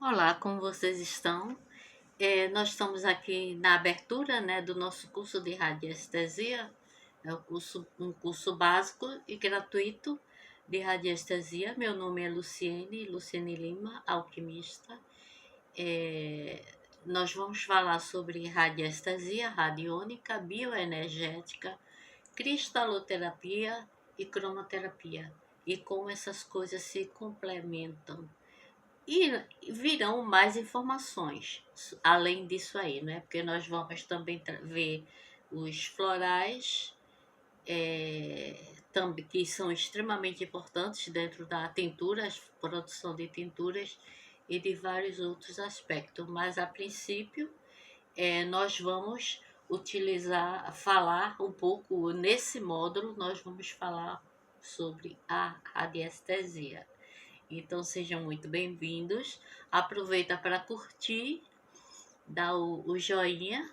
Olá, como vocês estão? Nós estamos aqui na abertura, né, do nosso curso de radiestesia. É um curso básico e gratuito de radiestesia. Meu nome é Luciene Lima, alquimista. É, Nós vamos falar sobre radiestesia radiônica, bioenergética, cristaloterapia e cromoterapia e como essas coisas se complementam. E virão mais informações além disso aí, né? Porque nós vamos também ver os florais, também, que são extremamente importantes dentro da tintura, a produção de tinturas e de vários outros aspectos. Mas a princípio, nós vamos falar um pouco nesse módulo, nós vamos falar sobre a radiestesia. Então sejam muito bem-vindos. Aproveita para curtir, dar o joinha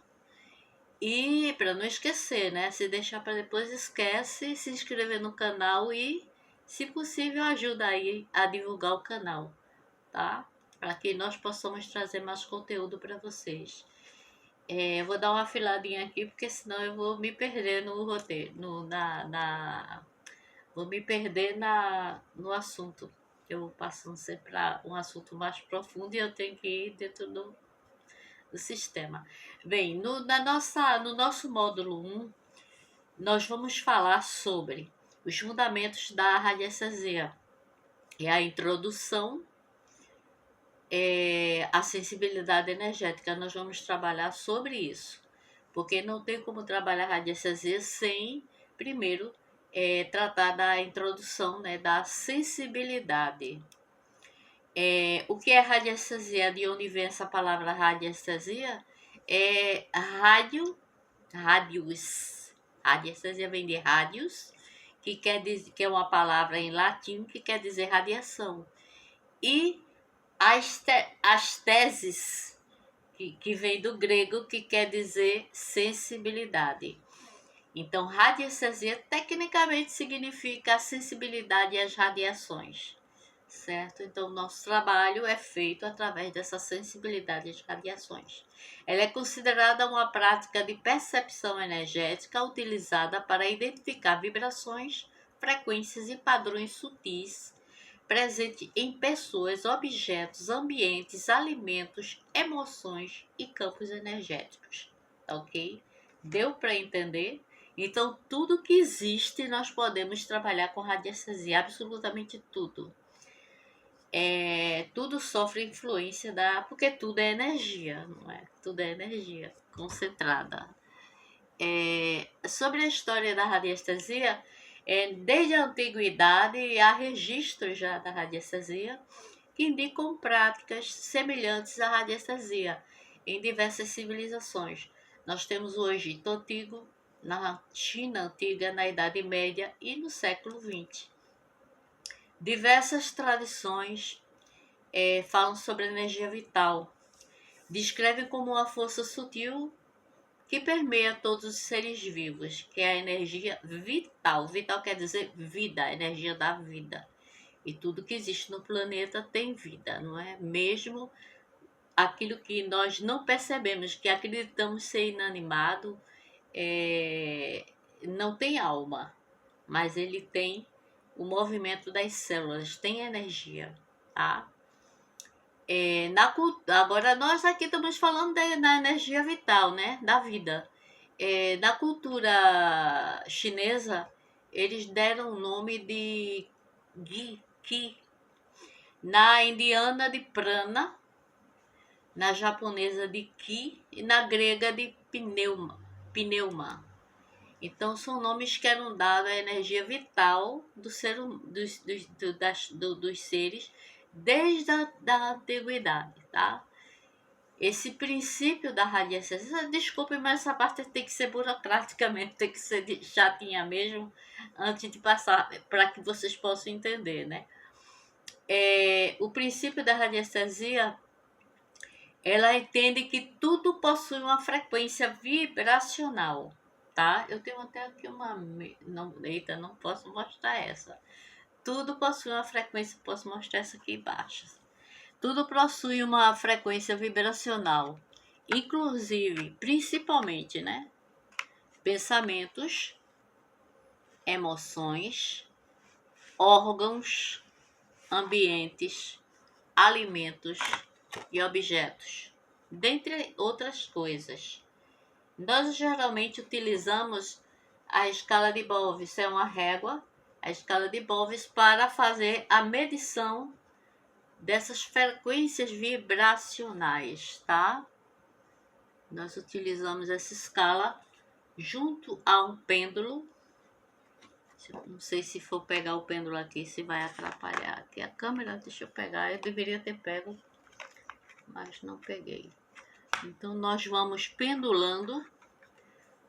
e para não esquecer, né? Se deixar para depois esquece, se inscrever no canal e, se possível, ajuda aí a divulgar o canal, tá? Para que nós possamos trazer mais conteúdo para vocês. Eu vou dar uma afiladinha aqui, porque senão eu vou me perder no roteiro, vou me perder no assunto. Eu vou passando sempre para um assunto mais profundo e eu tenho que ir dentro do sistema. Bem, no nosso módulo 1, nós vamos falar sobre os fundamentos da radiestesia. É a introdução, a sensibilidade energética. Nós vamos trabalhar sobre isso, porque não tem como trabalhar radiestesia sem, primeiro, tratar da introdução, né, da sensibilidade. O que é radiestesia? De onde vem essa palavra radiestesia? É rádios. Radiestesia vem de rádios, que é uma palavra em latim que quer dizer radiação. E as teses, que vem do grego, que quer dizer sensibilidade. Então, radiestesia tecnicamente significa a sensibilidade às radiações, certo? Então, nosso trabalho é feito através dessa sensibilidade às radiações. Ela é considerada uma prática de percepção energética utilizada para identificar vibrações, frequências e padrões sutis presentes em pessoas, objetos, ambientes, alimentos, emoções e campos energéticos, ok? Deu para entender? Então, tudo que existe, nós podemos trabalhar com radiestesia, absolutamente tudo. Tudo sofre influência porque tudo é energia, não é? Tudo é energia concentrada. Sobre a história da radiestesia, desde a antiguidade há registros já da radiestesia que indicam práticas semelhantes à radiestesia em diversas civilizações. Nós temos o Egito Antigo, na China Antiga, na Idade Média e no século XX. Diversas tradições falam sobre a energia vital. Descrevem como uma força sutil que permeia todos os seres vivos, que é a energia vital. Vital quer dizer vida, a energia da vida. E tudo que existe no planeta tem vida, não é? Mesmo aquilo que nós não percebemos, que acreditamos ser inanimado, não tem alma, mas ele tem o movimento das células, tem energia, tá? Agora nós aqui estamos falando da energia vital, né? Da vida. Na cultura chinesa, eles deram o nome de Qi. Na indiana de Prana, na japonesa de Ki e na grega de Pneuma. Então são nomes que eram dados à energia vital dos seres desde a antiguidade, tá? Esse princípio da radiestesia, desculpe, mas essa parte tem que ser burocraticamente, tem que ser chatinha mesmo, antes de passar, para que vocês possam entender, né? O princípio da radiestesia, ela entende que tudo possui uma frequência vibracional, tá? Eu tenho até aqui não posso mostrar essa. Tudo possui uma frequência, posso mostrar essa aqui embaixo. Tudo possui uma frequência vibracional, inclusive, principalmente, né? Pensamentos, emoções, órgãos, ambientes, alimentos e objetos, dentre outras coisas. Nós geralmente utilizamos a escala de Bovis, é uma régua, a escala de Bovis, para fazer a medição dessas frequências vibracionais, tá? Nós utilizamos essa escala junto a um pêndulo. Não sei se for pegar o pêndulo aqui, se vai atrapalhar aqui a câmera. Deixa eu pegar, eu deveria ter pego, mas não peguei. Então, nós vamos pendulando.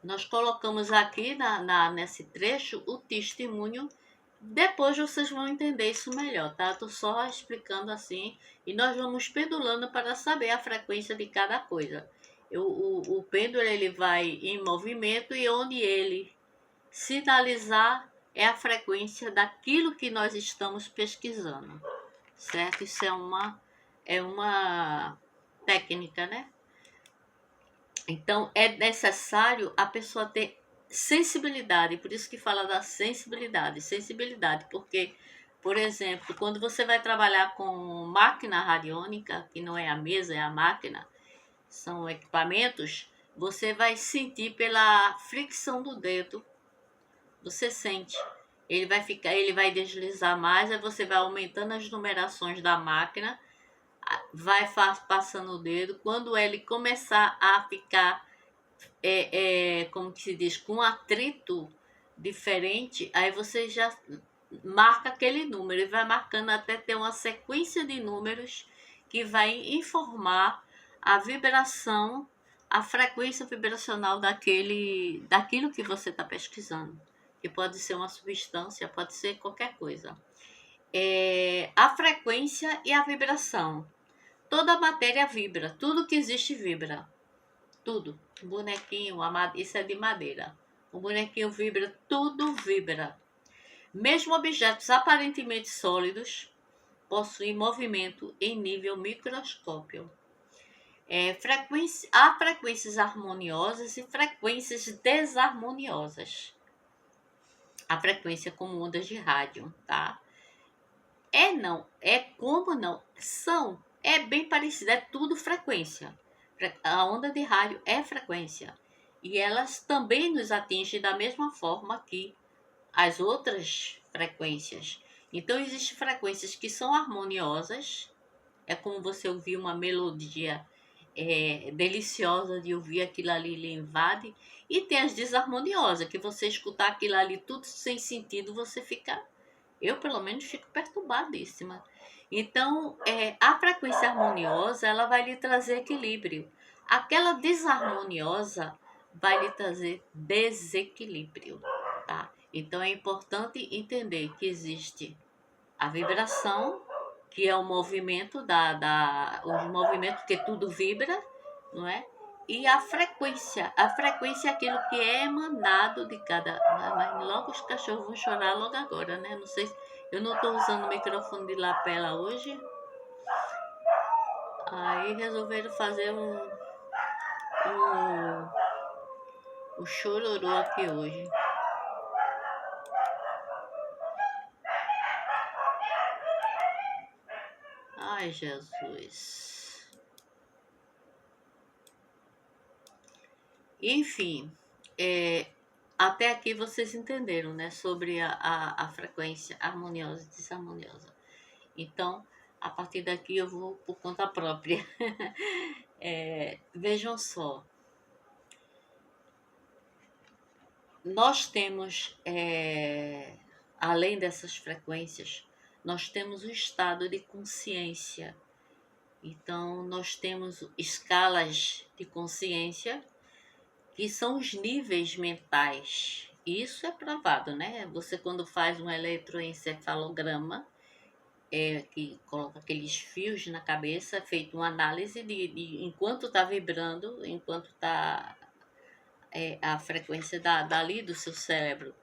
Nós colocamos aqui nesse trecho o testemunho. Depois vocês vão entender isso melhor, tá? Estou só explicando assim. E nós vamos pendulando para saber a frequência de cada coisa. O pêndulo ele vai em movimento e onde ele sinalizar é a frequência daquilo que nós estamos pesquisando, certo? Isso é uma técnica, né? Então, é necessário a pessoa ter sensibilidade, por isso que fala da sensibilidade, porque, por exemplo, quando você vai trabalhar com máquina radiônica, que não é a mesa, é a máquina, são equipamentos, você vai sentir pela fricção do dedo, você sente. Ele vai deslizar mais, aí você vai aumentando as numerações da máquina, vai passando o dedo. Quando ele começar a ficar, como que se diz, com atrito diferente, aí você já marca aquele número e vai marcando até ter uma sequência de números que vai informar a vibração, a frequência vibracional daquilo que você está pesquisando. Que pode ser uma substância, pode ser qualquer coisa. A frequência e a vibração. Toda a matéria vibra, tudo que existe vibra. Tudo. O bonequinho, isso é de madeira. O bonequinho vibra, tudo vibra. Mesmo objetos aparentemente sólidos possuem movimento em nível microscópio. Há frequências harmoniosas e frequências desarmoniosas. A frequência como ondas de rádio, tá? É bem parecido, é tudo frequência. A onda de rádio é frequência. E elas também nos atingem da mesma forma que as outras frequências. Então, existem frequências que são harmoniosas, é como você ouvir uma melodia deliciosa de ouvir, aquilo ali lhe invade, e tem as desarmoniosas, que você escutar aquilo ali tudo sem sentido, você fica, eu pelo menos fico perturbadíssima. Então, a frequência harmoniosa, ela vai lhe trazer equilíbrio. Aquela desarmoniosa vai lhe trazer desequilíbrio, tá? Então, é importante entender que existe a vibração, que é o movimento os movimentos, que tudo vibra, não é? E a frequência é aquilo que é emanado de cada... Mas logo os cachorros vão chorar logo agora, né? Não sei, eu não estou usando o microfone de lapela hoje. Aí resolveram fazer um chororô aqui hoje. Ai, Jesus. Enfim, até aqui vocês entenderam, né? Sobre a frequência harmoniosa e desarmoniosa. Então, a partir daqui eu vou por conta própria. Vejam só. Nós temos, além dessas frequências, nós temos o estado de consciência. Então, nós temos escalas de consciência, que são os níveis mentais. Isso é provado, né? Você, quando faz um eletroencefalograma, que coloca aqueles fios na cabeça, é feita uma análise de enquanto está vibrando, enquanto está a frequência dali do seu cérebro.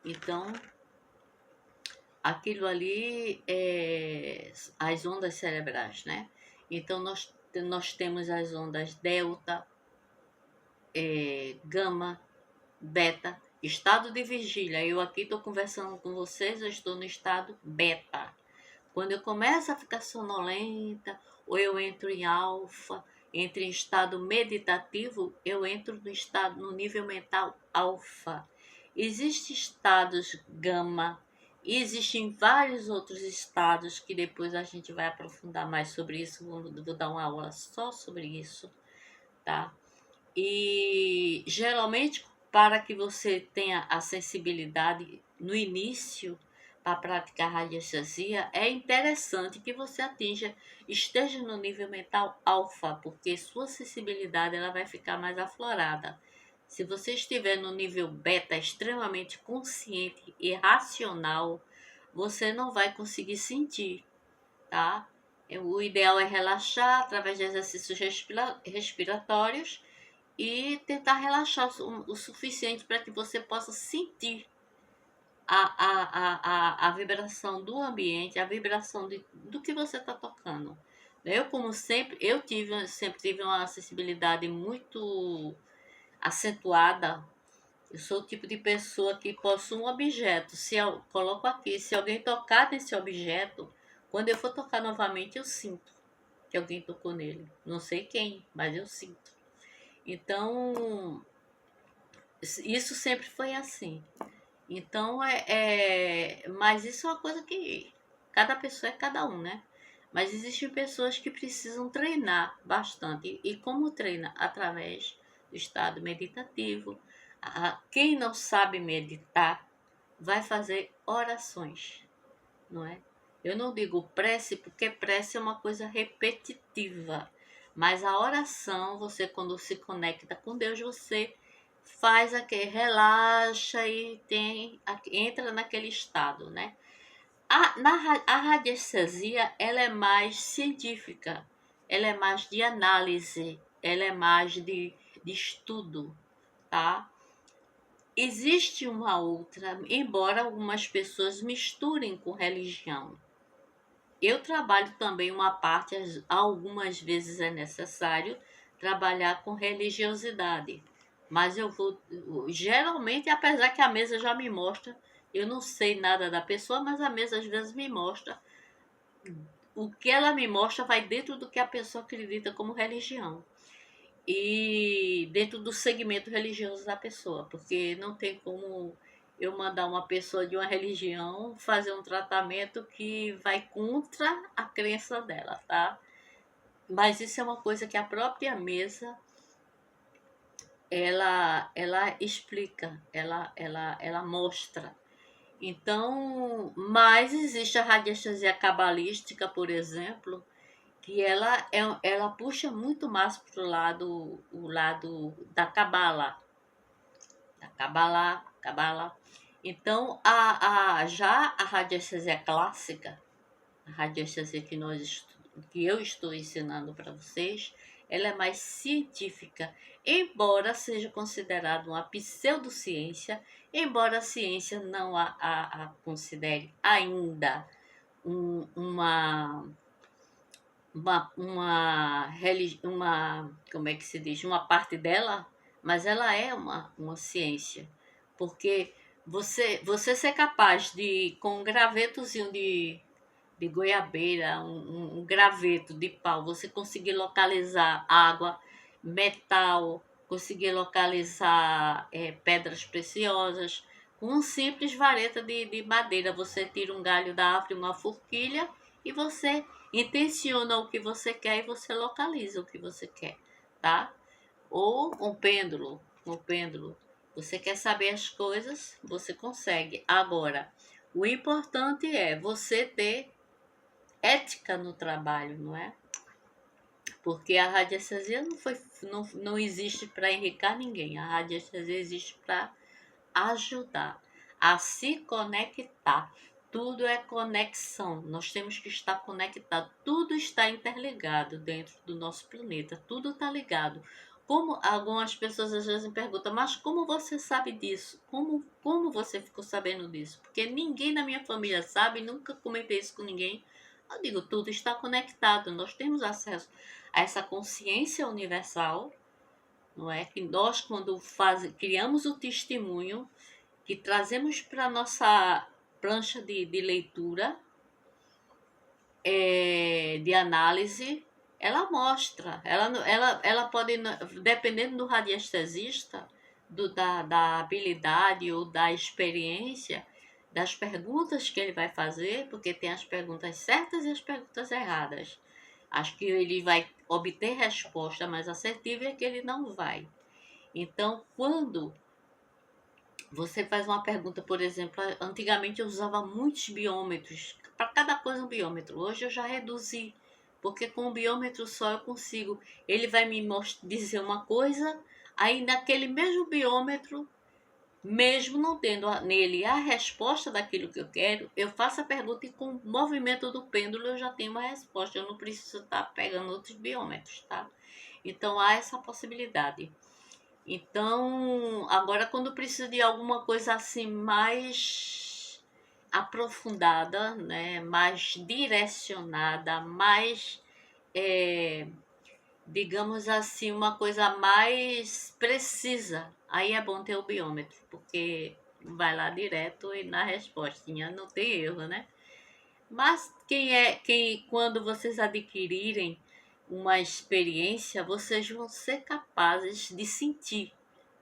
Então, aquilo ali é as ondas cerebrais, né? Então nós temos as ondas delta, gama, beta, estado de vigília. Eu aqui estou conversando com vocês, eu estou no estado beta. Quando eu começo a ficar sonolenta, ou eu entro em alfa, entro em estado meditativo, eu entro no nível mental alfa. Existem estados gama, e existem vários outros estados que depois a gente vai aprofundar mais sobre isso. Vou dar uma aula só sobre isso, tá? E geralmente, para que você tenha a sensibilidade no início para praticar radiestesia, é interessante que você esteja no nível mental alfa, porque sua sensibilidade ela vai ficar mais aflorada. Se você estiver no nível beta, extremamente consciente e racional, você não vai conseguir sentir, tá? O ideal é relaxar através de exercícios respiratórios e tentar relaxar o suficiente para que você possa sentir a vibração do ambiente, a vibração do que você está tocando. Eu, como sempre, sempre tive uma acessibilidade muito acentuada. Eu sou o tipo de pessoa que possui um objeto. Se eu coloco aqui, se alguém tocar nesse objeto, quando eu for tocar novamente, eu sinto que alguém tocou nele. Não sei quem, mas eu sinto. Então, isso sempre foi assim. Então, mas isso é uma coisa que cada pessoa é cada um, né? Mas existem pessoas que precisam treinar bastante. E como treina? Através do estado meditativo. Quem não sabe meditar vai fazer orações, não é? Eu não digo prece porque prece é uma coisa repetitiva. Mas a oração, você quando se conecta com Deus, você faz aquele, relaxa e entra naquele estado, né? A radiestesia, ela é mais científica, ela é mais de análise, ela é mais de estudo, tá? Existe uma outra, embora algumas pessoas misturem com religião. Eu trabalho também uma parte, algumas vezes é necessário trabalhar com religiosidade, mas geralmente, apesar que a mesa já me mostra, eu não sei nada da pessoa, mas a mesa às vezes me mostra, o que ela me mostra vai dentro do que a pessoa acredita como religião e dentro do segmento religioso da pessoa, porque não tem como eu mandar uma pessoa de uma religião fazer um tratamento que vai contra a crença dela, tá? Mas isso é uma coisa que a própria mesa ela explica, ela mostra. Então, mas existe a radiestesia cabalística, por exemplo, que ela puxa muito mais para o lado da cabala, cabala. Então, já a radiestesia clássica, a radiestesia que eu estou ensinando para vocês, ela é mais científica, embora seja considerada uma pseudociência, embora a ciência não a considere ainda uma como é que se diz, uma parte dela, mas ela é uma ciência, porque você ser capaz de, com um gravetozinho de goiabeira, um graveto de pau, você conseguir localizar água, metal, conseguir localizar pedras preciosas, com um simples vareta de madeira, você tira um galho da árvore, uma forquilha, e você intenciona o que você quer e você localiza o que você quer, tá? Ou um pêndulo. Você quer saber as coisas, você consegue. Agora, o importante é você ter ética no trabalho, não é? Porque a radiestesia não existe para enriquecer ninguém. A radiestesia existe para ajudar a se conectar. Tudo é conexão. Nós temos que estar conectado. Tudo está interligado dentro do nosso planeta. Tudo está ligado. Como algumas pessoas às vezes me perguntam, mas como você sabe disso? Como você ficou sabendo disso? Porque ninguém na minha família sabe, nunca comentei isso com ninguém. Eu digo, tudo está conectado, nós temos acesso a essa consciência universal, não é? Que nós, quando criamos o testemunho, que trazemos para a nossa prancha de leitura, de análise, ela mostra, ela pode, dependendo do radiestesista, da habilidade ou da experiência, das perguntas que ele vai fazer, porque tem as perguntas certas e as perguntas erradas. Acho que ele vai obter resposta mais assertiva e é que ele não vai. Então, quando você faz uma pergunta, por exemplo, antigamente eu usava muitos biômetros, para cada coisa um biômetro. Hoje eu já reduzi, porque com um biômetro só eu consigo. Ele vai me dizer uma coisa, aí naquele mesmo biômetro, mesmo não tendo nele a resposta daquilo que eu quero, eu faço a pergunta e com o movimento do pêndulo eu já tenho uma resposta. Eu não preciso estar pegando outros biômetros, tá? Então há essa possibilidade. Então, agora quando precisa de alguma coisa assim mais aprofundada, né, mais direcionada, mais, digamos assim, uma coisa mais precisa, aí é bom ter o biômetro, porque vai lá direto e na respostinha não tem erro, né? Mas quando vocês adquirirem uma experiência, vocês vão ser capazes de sentir,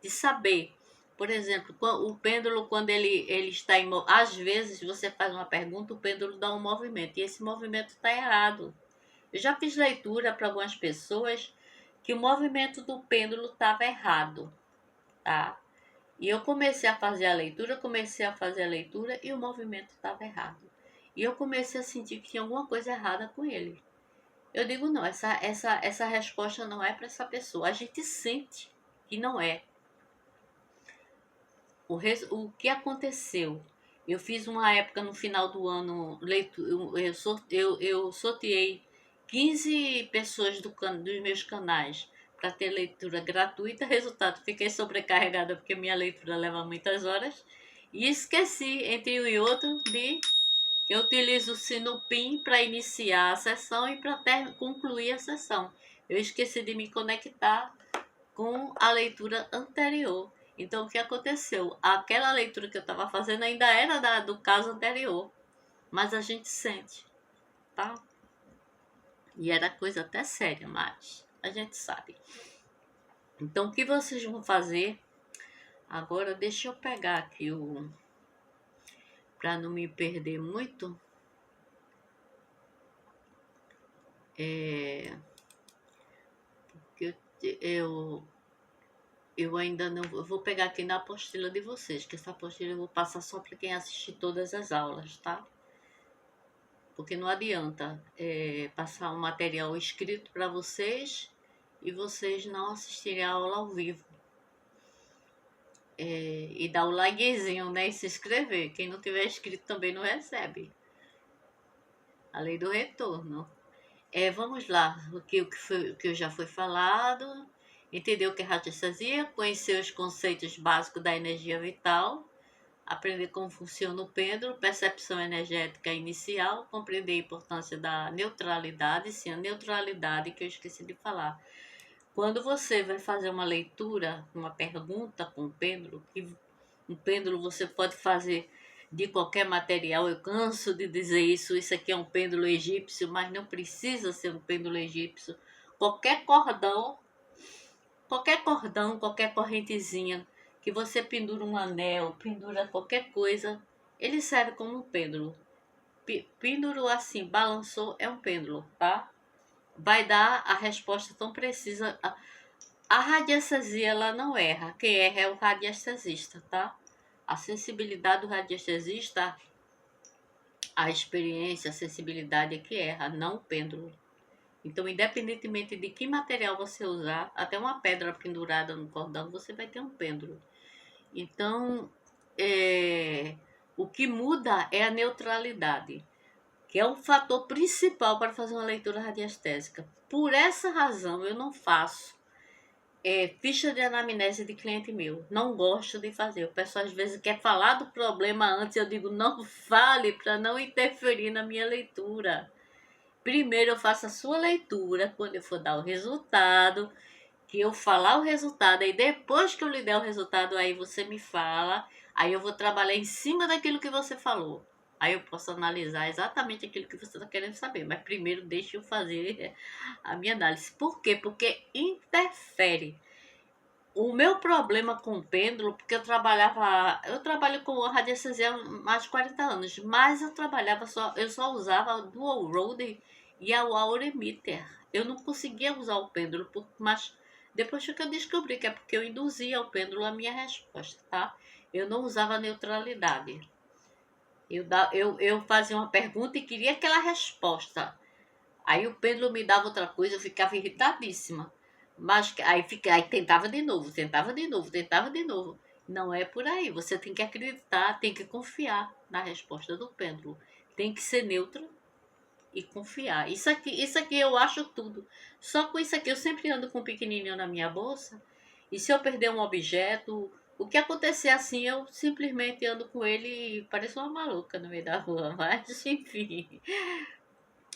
de saber. Por exemplo, o pêndulo, quando ele está em às vezes você faz uma pergunta, o pêndulo dá um movimento, e esse movimento está errado. Eu já fiz leitura para algumas pessoas que o movimento do pêndulo estava errado, tá? E eu comecei a fazer a leitura e o movimento estava errado. E eu comecei a sentir que tinha alguma coisa errada com ele. Eu digo, não, essa resposta não é para essa pessoa. A gente sente que não é. O que aconteceu? Eu fiz uma época no final do ano, eu sorteei 15 pessoas dos meus canais para ter leitura gratuita. Resultado, fiquei sobrecarregada porque minha leitura leva muitas horas. E esqueci, entre um e outro, de que eu utilizo o sino PIN para iniciar a sessão e para concluir a sessão. Eu esqueci de me conectar com a leitura anterior. Então, o que aconteceu? Aquela leitura que eu estava fazendo ainda era do caso anterior, mas a gente sente, tá? E era coisa até séria, mas a gente sabe. Então, o que vocês vão fazer? Agora, deixa eu pegar aqui para não me perder muito. Eu ainda não eu vou pegar aqui na apostila de vocês, que essa apostila eu vou passar só para quem assistir todas as aulas, tá? Porque não adianta passar um material escrito para vocês e vocês não assistirem a aula ao vivo. E dar o likezinho, né? E se inscrever. Quem não tiver inscrito também não recebe. A lei do retorno. Vamos lá, o que já foi falado. Entender o que é radiestesia, conhecer os conceitos básicos da energia vital, aprender como funciona o pêndulo, percepção energética inicial, compreender a importância da neutralidade, sim, a neutralidade que eu esqueci de falar. Quando você vai fazer uma leitura, uma pergunta com o pêndulo, que um pêndulo você pode fazer de qualquer material, eu canso de dizer isso aqui é um pêndulo egípcio, mas não precisa ser um pêndulo egípcio. Qualquer cordão, qualquer correntezinha que você pendura um anel, pendura qualquer coisa, ele serve como um pêndulo. Pendurou assim, balançou, é um pêndulo, tá? Vai dar a resposta tão precisa. A radiestesia, ela não erra. Quem erra é o radiestesista, tá? A sensibilidade do radiestesista, a experiência, a sensibilidade é que erra, não o pêndulo. Então, independentemente de que material você usar, até uma pedra pendurada no cordão, você vai ter um pêndulo. Então, o que muda é a neutralidade, que é o fator principal para fazer uma leitura radiestésica. Por essa razão, eu não faço ficha de anamnese de cliente meu. Não gosto de fazer. O pessoal às vezes quer falar do problema antes. Eu digo, não fale para não interferir na minha leitura. Primeiro eu faço a sua leitura, quando eu for dar o resultado, que eu falar o resultado, aí depois que eu lhe der o resultado, aí você me fala, aí eu vou trabalhar em cima daquilo que você falou. Aí eu posso analisar exatamente aquilo que você está querendo saber, mas primeiro deixa eu fazer a minha análise. Por quê? Porque interfere. O meu problema com o pêndulo, porque eu trabalho com radiestesia há mais de 40 anos, mas eu só usava o Dual Road e a Hour Emitter. Eu não conseguia usar o pêndulo, mas depois que eu descobri que é porque eu induzia o pêndulo a minha resposta, tá? Eu não usava neutralidade. Eu fazia uma pergunta e queria aquela resposta. Aí o pêndulo me dava outra coisa, eu ficava irritadíssima. Mas aí tentava de novo, tentava de novo, tentava de novo. Não é por aí. Você tem que acreditar, tem que confiar na resposta do pêndulo. Tem que ser neutro e confiar. Isso aqui eu acho tudo. Só com isso aqui eu sempre ando com um pequenininho na minha bolsa. E se eu perder um objeto, o que acontecer assim, eu simplesmente ando com ele e pareço uma maluca no meio da rua. Mas enfim.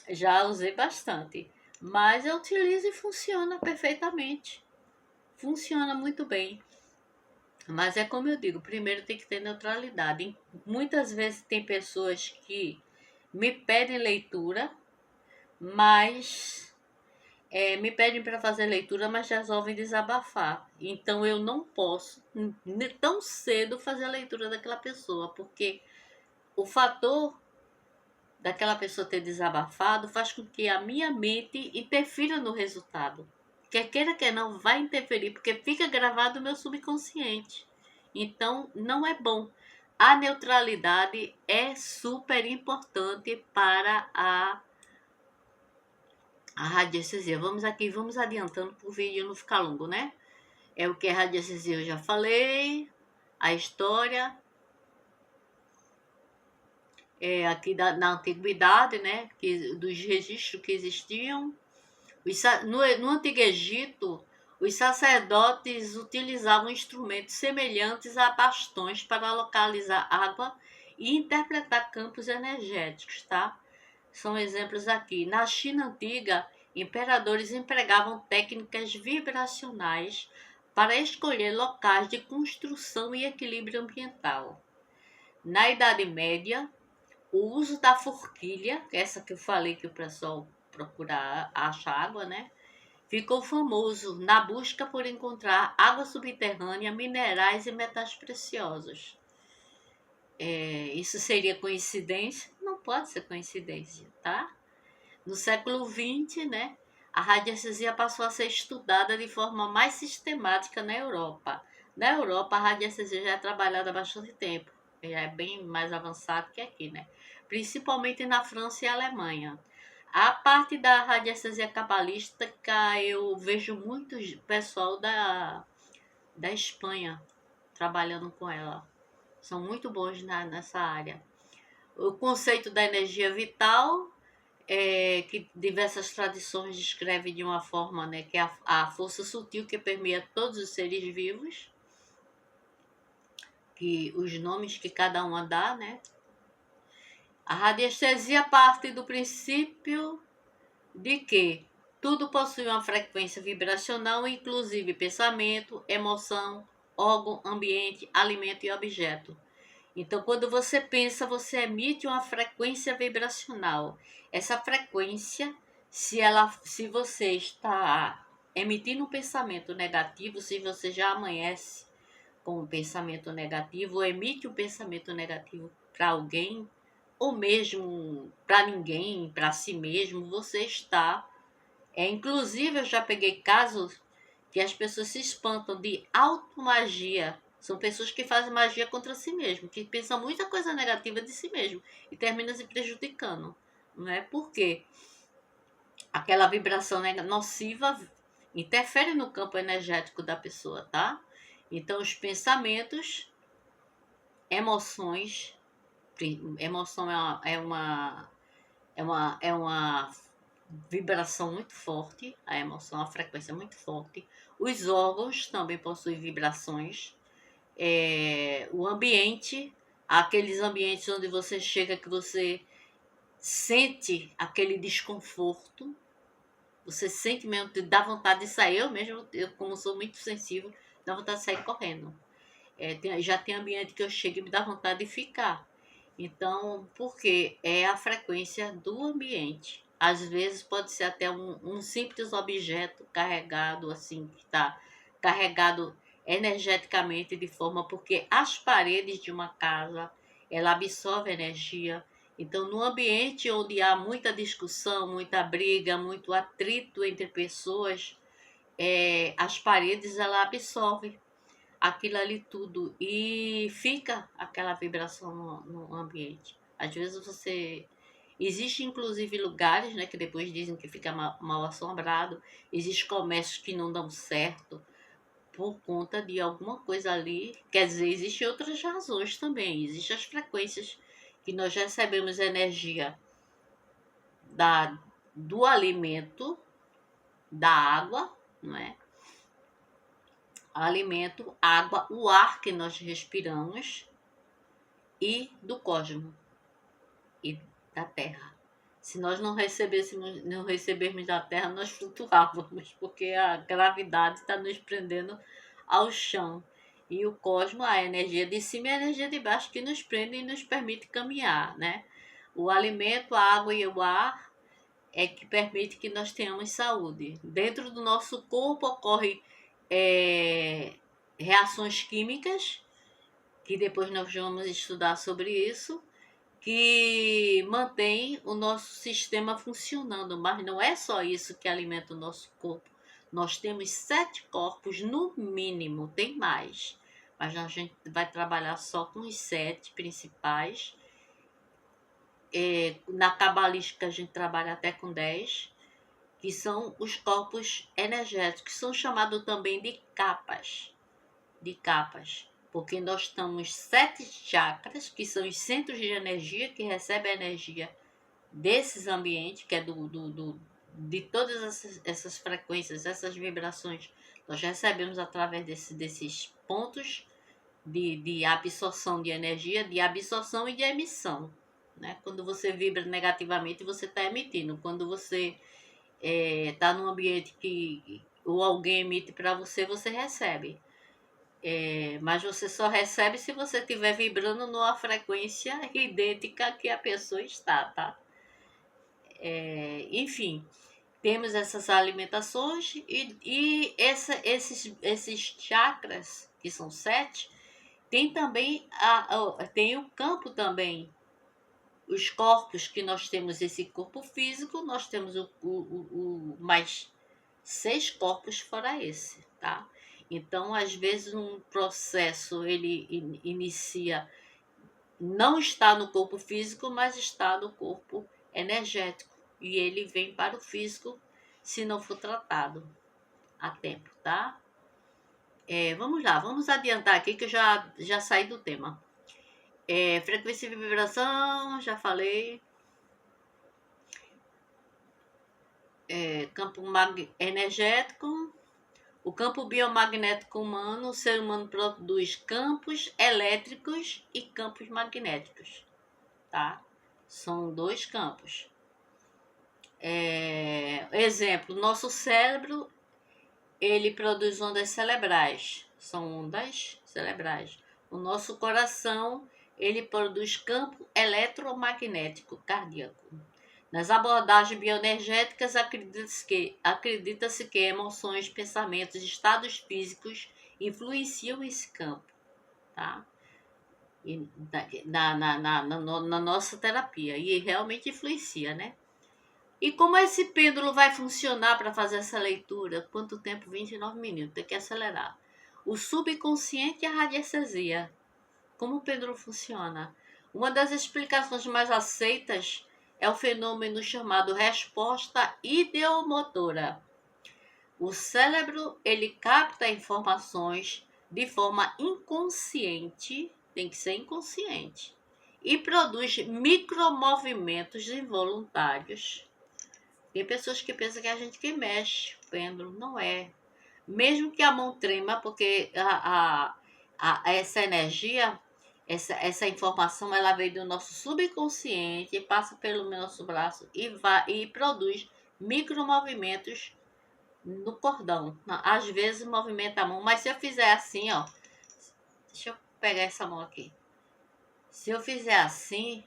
Já usei bastante, mas eu utilizo e funciona perfeitamente. Funciona muito bem. Mas é como eu digo, primeiro tem que ter neutralidade. Muitas vezes tem pessoas que me pedem leitura, mas me pedem para fazer leitura, mas resolvem desabafar. Então eu não posso tão cedo fazer a leitura daquela pessoa, porque o fator daquela pessoa ter desabafado faz com que a minha mente interfira no resultado. Quer queira, quer não, vai interferir, porque fica gravado no meu subconsciente. Então, não é bom. A neutralidade é super importante para a radiestesia. Vamos adiantando para o vídeo não ficar longo, né? É o que é radiestesia, eu já falei. A história na antiguidade, né? Dos registros que existiam. No Antigo Egito, os sacerdotes utilizavam instrumentos semelhantes a bastões para localizar água e interpretar campos energéticos, tá? São exemplos aqui. Na China antiga, imperadores empregavam técnicas vibracionais para escolher locais de construção e equilíbrio ambiental. Na Idade Média, o uso da forquilha, essa que eu falei que o pessoal procura achar água, né? Ficou famoso na busca por encontrar água subterrânea, minerais e metais preciosos. Isso seria coincidência? Não pode ser coincidência, tá? No século XX, né, a radiestesia passou a ser estudada de forma mais sistemática na Europa. Na Europa, a radiestesia já é trabalhada há bastante tempo, já é bem mais avançado que aqui, né? Principalmente na França e Alemanha. A parte da radiestesia cabalística, eu vejo muito pessoal da Espanha trabalhando com ela. São muito bons nessa área. O conceito da energia vital, que diversas tradições descrevem de uma forma, né, que é a força sutil que permeia todos os seres vivos, que os nomes que cada uma dá, né? A radiestesia parte do princípio de que tudo possui uma frequência vibracional, inclusive pensamento, emoção, órgão, ambiente, alimento e objeto. Então, quando você pensa, você emite uma frequência vibracional. Essa frequência, se você está emitindo um pensamento negativo, se você já amanhece com um pensamento negativo, ou emite um pensamento negativo para alguém, ou mesmo para ninguém, para si mesmo, você está. Inclusive, eu já peguei casos que as pessoas se espantam de automagia. São pessoas que fazem magia contra si mesmo, que pensam muita coisa negativa de si mesmo e terminam se prejudicando. Não é? Porque aquela vibração nociva interfere no campo energético da pessoa, tá? Então, os pensamentos, emoções, emoção é uma vibração muito forte, a emoção, a frequência muito forte. Os órgãos também possuem vibrações. O ambiente, aqueles ambientes onde você chega que você sente aquele desconforto, você sente mesmo, dá vontade de sair. Eu mesmo, como sou muito sensível, dá vontade de sair correndo. Já tem ambiente que eu chego e me dá vontade de ficar. Então, porque é a frequência do ambiente. Às vezes pode ser até um simples objeto carregado, assim, que está carregado energeticamente de forma, porque as paredes de uma casa, ela absorve energia. Então, no ambiente onde há muita discussão, muita briga, muito atrito entre pessoas, as paredes ela absorve aquilo ali tudo e fica aquela vibração no ambiente. Às vezes você. Existe inclusive lugares, né, que depois dizem que fica mal assombrado, existem comércios que não dão certo por conta de alguma coisa ali. Quer dizer, existem outras razões também, existem as frequências que nós recebemos energia do alimento, da água, não é? Alimento, água, o ar que nós respiramos e do cosmos e da Terra. Se nós não recebermos da Terra, nós flutuávamos, porque a gravidade está nos prendendo ao chão. E o cosmos, a energia de cima e a energia de baixo que nos prende e nos permite caminhar, né? O alimento, a água e o ar é que permite que nós tenhamos saúde. Dentro do nosso corpo ocorrem reações químicas, que depois nós vamos estudar sobre isso, que mantém o nosso sistema funcionando, mas não é só isso que alimenta o nosso corpo. Nós temos 7 corpos no mínimo, tem mais, mas a gente vai trabalhar só com os 7 principais. Na cabalística a gente trabalha até com 10, que são os corpos energéticos, que são chamados também de capas. Porque nós temos 7 chakras, que são os centros de energia, que recebem a energia desses ambientes, que é de todas essas frequências, essas vibrações, nós recebemos através desses pontos de absorção de energia, de absorção e de emissão. Né? Quando você vibra negativamente, você está emitindo. Quando você está num ambiente que ou alguém emite para você, você recebe. Mas você só recebe se você estiver vibrando numa frequência idêntica que a pessoa está, tá? Enfim, temos essas alimentações e esses chakras, que são 7, tem também tem o campo também. Os corpos que nós temos, esse corpo físico, nós temos mais 6 corpos fora esse, tá? Então, às vezes, um processo ele inicia, não está no corpo físico, mas está no corpo energético. E ele vem para o físico se não for tratado a tempo, tá? Vamos lá, vamos adiantar aqui que eu já saí do tema. Frequência de vibração, já falei. Campo energético. O campo biomagnético humano, o ser humano produz campos elétricos e campos magnéticos, tá? São 2 campos. Exemplo, nosso cérebro, ele produz ondas cerebrais, são ondas cerebrais. O nosso coração, ele produz campo eletromagnético cardíaco. Nas abordagens bioenergéticas, acredita-se que emoções, pensamentos, estados físicos influenciam esse campo, tá? E na nossa terapia. E realmente influencia, né? E como esse pêndulo vai funcionar para fazer essa leitura? Quanto tempo? 29 minutos. Tem que acelerar. O subconsciente e a radiestesia. Como o pêndulo funciona? Uma das explicações mais aceitas é o fenômeno chamado resposta ideomotora. O cérebro, ele capta informações de forma inconsciente, tem que ser inconsciente, e produz micromovimentos involuntários Tem pessoas que pensam que é a gente que mexe o pêndulo, não é. Mesmo que a mão trema, porque essa energia, essa informação, ela veio do nosso subconsciente, passa pelo nosso braço e produz micromovimentos no cordão. Às vezes movimenta a mão, mas se eu fizer assim, ó, deixa eu pegar essa mão aqui. Se eu fizer assim,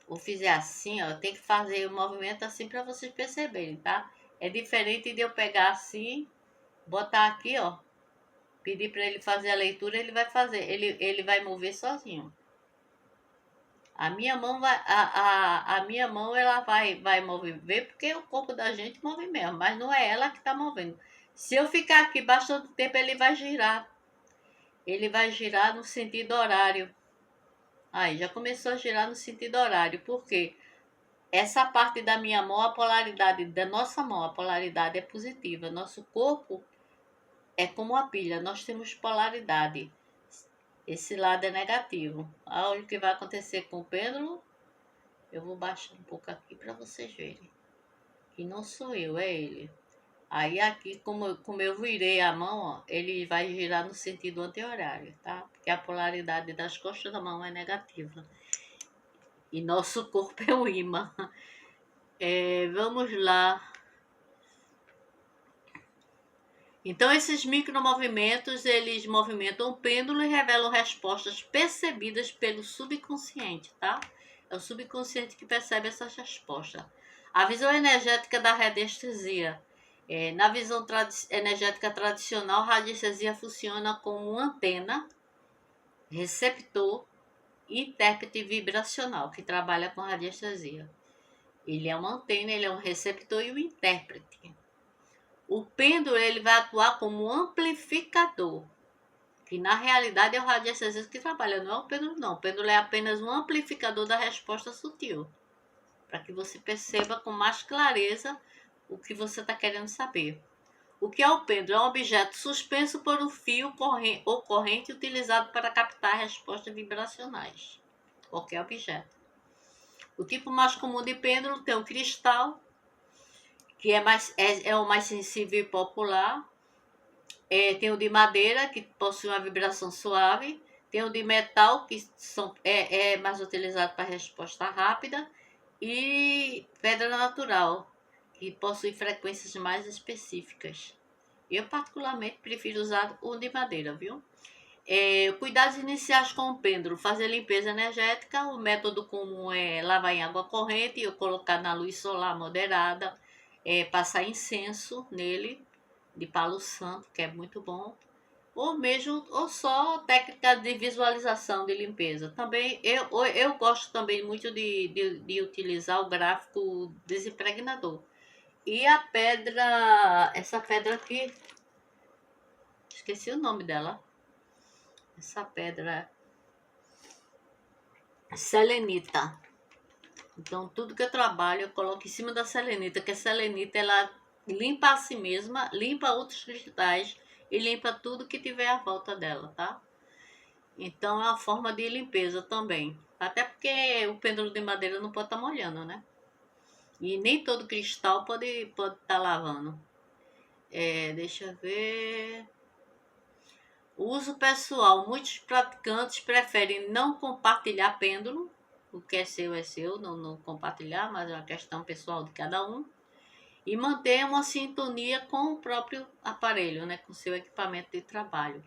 ou fizer assim, ó, eu tenho que fazer o movimento assim para vocês perceberem, tá? É diferente de eu pegar assim, botar aqui, ó, pedir para ele fazer a leitura, ele vai fazer, ele vai mover sozinho. A minha mão a minha mão ela vai mover porque o corpo da gente move mesmo, mas não é ela que está movendo. Se eu ficar aqui bastante tempo, ele vai girar. Ele vai girar no sentido horário. Aí, já começou a girar no sentido horário. Por quê? Essa parte da minha mão, a polaridade da nossa mão, a polaridade é positiva. Nosso corpo é como uma pilha, nós temos polaridade. Esse lado é negativo. Olha o que vai acontecer com o pêndulo. Eu vou baixar um pouco aqui para vocês verem. Que não sou eu, é ele. Aí aqui, como eu virei a mão, ó, ele vai girar no sentido anti-horário, tá? Porque a polaridade das costas da mão é negativa. E nosso corpo é um imã. Vamos lá. Então, esses micromovimentos, eles movimentam o pêndulo e revelam respostas percebidas pelo subconsciente, tá? É o subconsciente que percebe essas respostas. A visão energética da radiestesia. Na visão energética tradicional, a radiestesia funciona como uma antena, receptor e intérprete vibracional, que trabalha com radiestesia. Ele é uma antena, ele é um receptor e um intérprete. O pêndulo ele vai atuar como um amplificador, que na realidade é o radiestesista que trabalha, não é o pêndulo não. O pêndulo é apenas um amplificador da resposta sutil, para que você perceba com mais clareza o que você está querendo saber. O que é o pêndulo? É um objeto suspenso por um fio ou corrente utilizado para captar respostas vibracionais. Qualquer objeto. O tipo mais comum de pêndulo tem o cristal, que é o mais sensível e popular. Tem o de madeira, que possui uma vibração suave. Tem o de metal, que é mais utilizado para resposta rápida. E pedra natural, que possui frequências mais específicas. Eu, particularmente, prefiro usar o de madeira, viu? Cuidados iniciais com o pêndulo. Fazer limpeza energética. O método comum é lavar em água corrente ou colocar na luz solar moderada. Passar incenso nele, de palo santo, que é muito bom. Ou só técnica de visualização de limpeza. Também eu gosto também muito de utilizar o gráfico desimpregnador. E a pedra, essa pedra aqui, esqueci o nome dela. Essa pedra selenita. Então, tudo que eu trabalho, eu coloco em cima da selenita, que a selenita, ela limpa a si mesma, limpa outros cristais e limpa tudo que tiver à volta dela, tá? Então, é uma forma de limpeza também. Até porque o pêndulo de madeira não pode estar molhando, né? E nem todo cristal pode estar lavando. Deixa eu ver... Uso pessoal. Muitos praticantes preferem não compartilhar pêndulo. O que é seu, não compartilhar, mas é uma questão pessoal de cada um. E manter uma sintonia com o próprio aparelho, né? Com seu equipamento de trabalho.